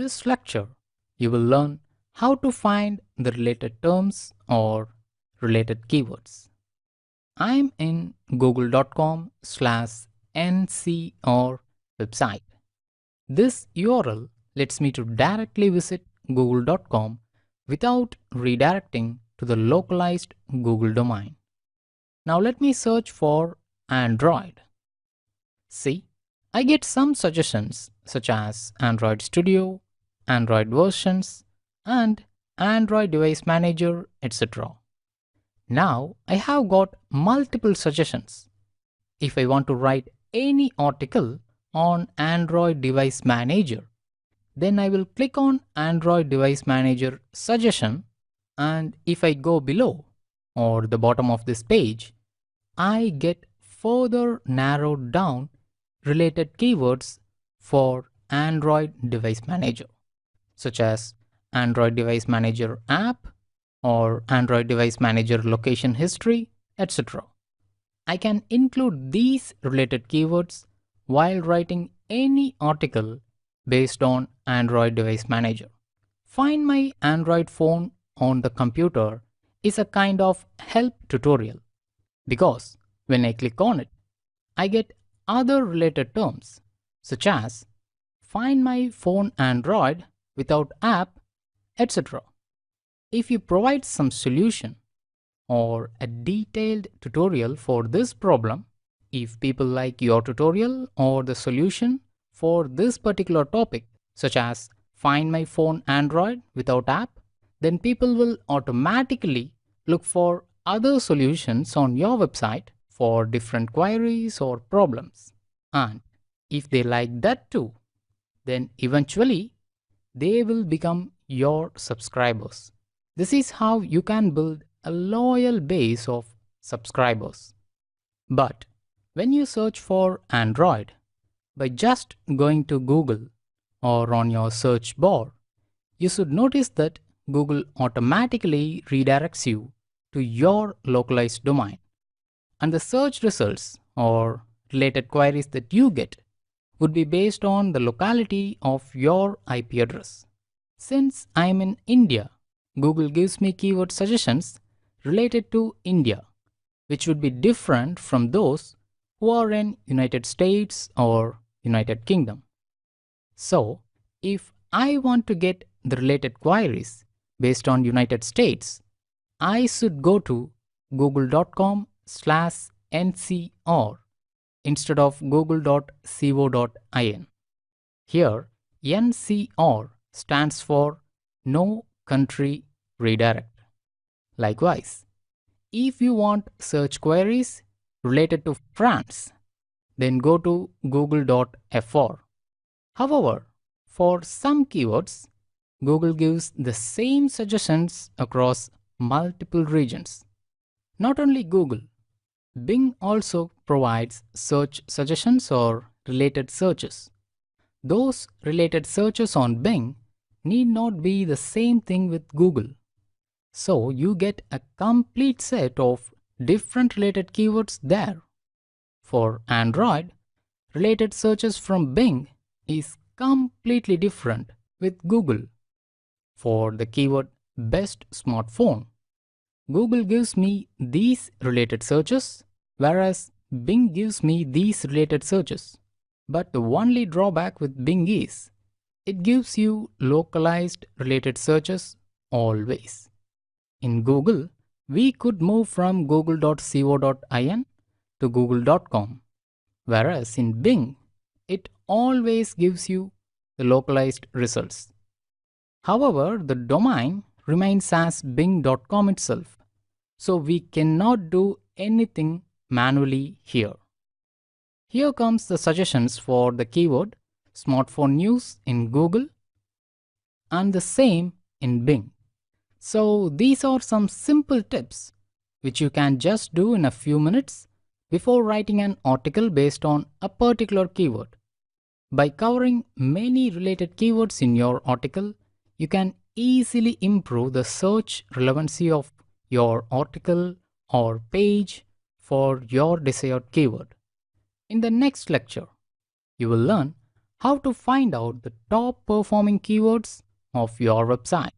this lecture, you will learn how to find the related terms or related keywords. I'm in google.com/ncr website. This URL lets me to directly visit google.com without redirecting to the localized Google domain. Now let me search for Android. See, I get some suggestions such as Android Studio, Android versions, and Android Device Manager, etc. Now I have got multiple suggestions. If I want to write any article on Android Device Manager, then I will click on Android Device Manager suggestion, and if I go below or the bottom of this page, I get further narrowed down related keywords for Android Device Manager, such as Android Device Manager app or Android Device Manager location history, etc. I can include these related keywords while writing any article based on Android Device Manager. Find My Android phone on the computer is a kind of help tutorial because when I click on it, I get other related terms such as Find My Phone Android without app, etc. If you provide some solution or a detailed tutorial for this problem, if people like your tutorial or the solution for this particular topic, such as Find My Phone Android without app, then people will automatically look for other solutions on your website for different queries or problems. And if they like that too, then eventually they will become your subscribers. This is how you can build a loyal base of subscribers. But when you search for Android, by just going to Google or on your search bar, you should notice that Google automatically redirects you to your localized domain. And the search results or related queries that you get would be based on the locality of your IP address. Since I am in India, Google gives me keyword suggestions related to India, which would be different from those who are in United States or United Kingdom. So, if I want to get the related queries based on United States, I should go to google.com/ncr instead of google.co.in. Here, NCR stands for No Country Redirect. Likewise, if you want search queries related to France, then go to google.fr. However, for some keywords, Google gives the same suggestions across multiple regions. Not only Google, Bing also provides search suggestions or related searches. Those related searches on Bing need not be the same thing with Google. So you get a complete set of different related keywords there. For Android, related searches from Bing is completely different with Google. For the keyword best smartphone, Google gives me these related searches, whereas Bing gives me these related searches. But the only drawback with Bing is it gives you localized related searches always. In Google, we could move from google.co.in to google.com, whereas in Bing, it always gives you the localized results. However, the domain remains as bing.com itself, so we cannot do anything manually here. Here comes the suggestions for the keyword smartphone news in Google and the same in Bing. So these are some simple tips which you can just do in a few minutes before writing an article based on a particular keyword. By covering many related keywords in your article, you can easily improve the search relevancy of your article or page for your desired keyword. In the next lecture, you will learn How to find out the top performing keywords of your website.